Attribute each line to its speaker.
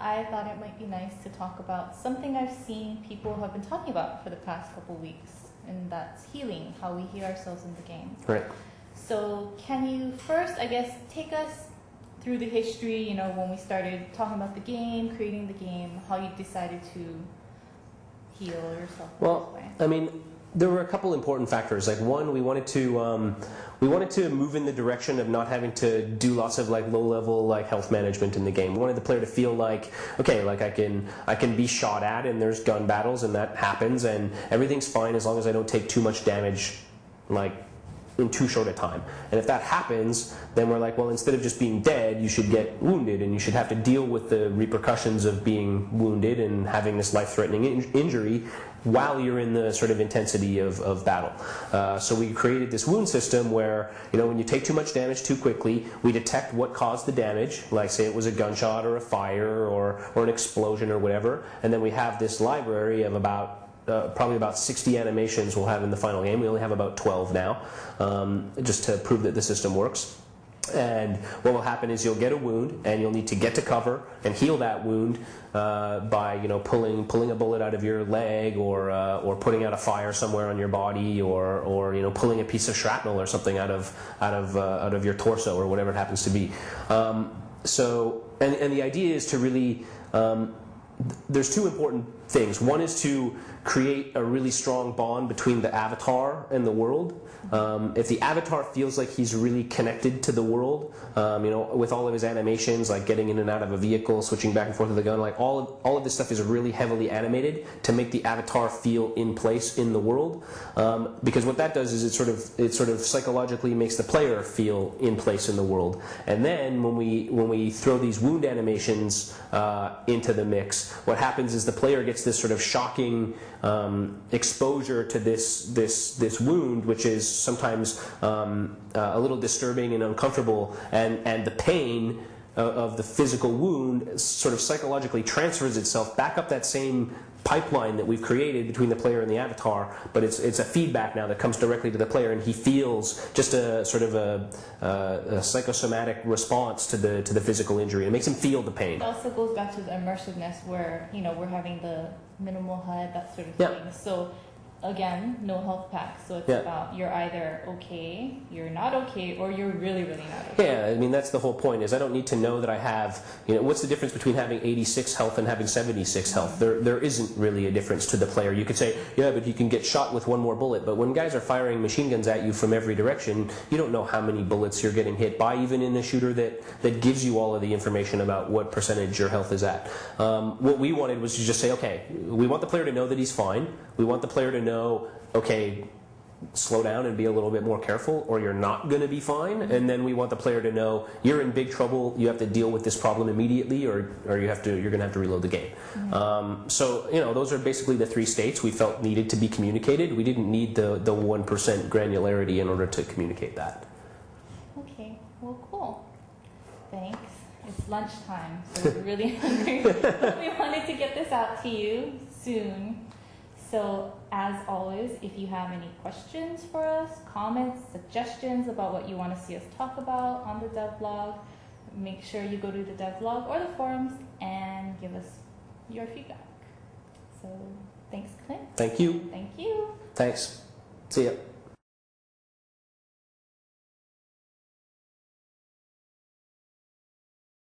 Speaker 1: I thought it might be nice to talk about something I've seen people have been talking about for the past couple weeks, and that's healing, how we heal ourselves in the game.
Speaker 2: Right.
Speaker 1: So can you first, I guess, take us through the history, you know, when we started talking about the game, creating the game, how you decided to heal yourself in this way?
Speaker 2: I mean, there were a couple important factors. Like one, we wanted to move in the direction of not having to do lots of like low-level like health management in the game. We wanted the player to feel like, okay, like I can be shot at and there's gun battles and that happens and everything's fine as long as I don't take too much damage, like in too short a time. And if that happens, then we're like, well, instead of just being dead, you should get wounded and you should have to deal with the repercussions of being wounded and having this life-threatening injury while you're in the sort of intensity of battle. So we created this wound system where, you know, when you take too much damage too quickly, we detect what caused the damage, like say it was a gunshot or a fire or an explosion or whatever, and then we have this library of about probably about 60 animations we'll have in the final game. We only have about 12 now, just to prove that the system works. And what will happen is you'll get a wound, and you'll need to get to cover and heal that wound by, you know, pulling a bullet out of your leg, or putting out a fire somewhere on your body, or you know, pulling a piece of shrapnel or something out of your torso or whatever it happens to be. So the idea is to really there's two important things. One is to create a really strong bond between the avatar and the world. If the avatar feels like he's really connected to the world, you know, with all of his animations, like getting in and out of a vehicle, switching back and forth with the gun, like all of this stuff is really heavily animated to make the avatar feel in place in the world. Because what that does is it sort of psychologically makes the player feel in place in the world. And then when we throw these wound animations into the mix, what happens is the player gets this sort of shocking exposure to this wound, which is sometimes a little disturbing and uncomfortable, and the pain of the physical wound sort of psychologically transfers itself back up that same pipeline that we've created between the player and the avatar, but it's a feedback now that comes directly to the player, and he feels just a sort of a psychosomatic response to the physical injury. It makes him feel the pain.
Speaker 1: It also goes back to the immersiveness where, you know, we're having the minimal HUD, that sort of
Speaker 2: Yeah.
Speaker 1: thing. So again, no health pack. So it's about you're either okay, you're not okay, or you're really, really not okay.
Speaker 2: Yeah, I mean, that's the whole point, is I don't need to know that I have, you know, what's the difference between having 86 health and having 76 health? There isn't really a difference to the player. You could say, yeah, but you can get shot with one more bullet. But when guys are firing machine guns at you from every direction, you don't know how many bullets you're getting hit by, even in a shooter that gives you all of the information about what percentage your health is at. What we wanted was to just say, okay, we want the player to know that he's fine. We want the player to know, okay, slow down and be a little bit more careful, or you're not going to be fine. And then we want the player to know you're in big trouble. You have to deal with this problem immediately, or you're going to have to reload the game. So, you know, those are basically the three states we felt needed to be communicated. We didn't need the 1% granularity in order to communicate that.
Speaker 1: Okay, well, cool. Thanks. It's lunchtime, so we're really hungry. But we wanted to get this out to you soon. So, as always, if you have any questions for us, comments, suggestions about what you want to see us talk about on the devlog, make sure you go to the devlog or the forums and give us your feedback. So, thanks, Clint.
Speaker 2: Thank you.
Speaker 1: Thank you.
Speaker 2: Thanks. See ya.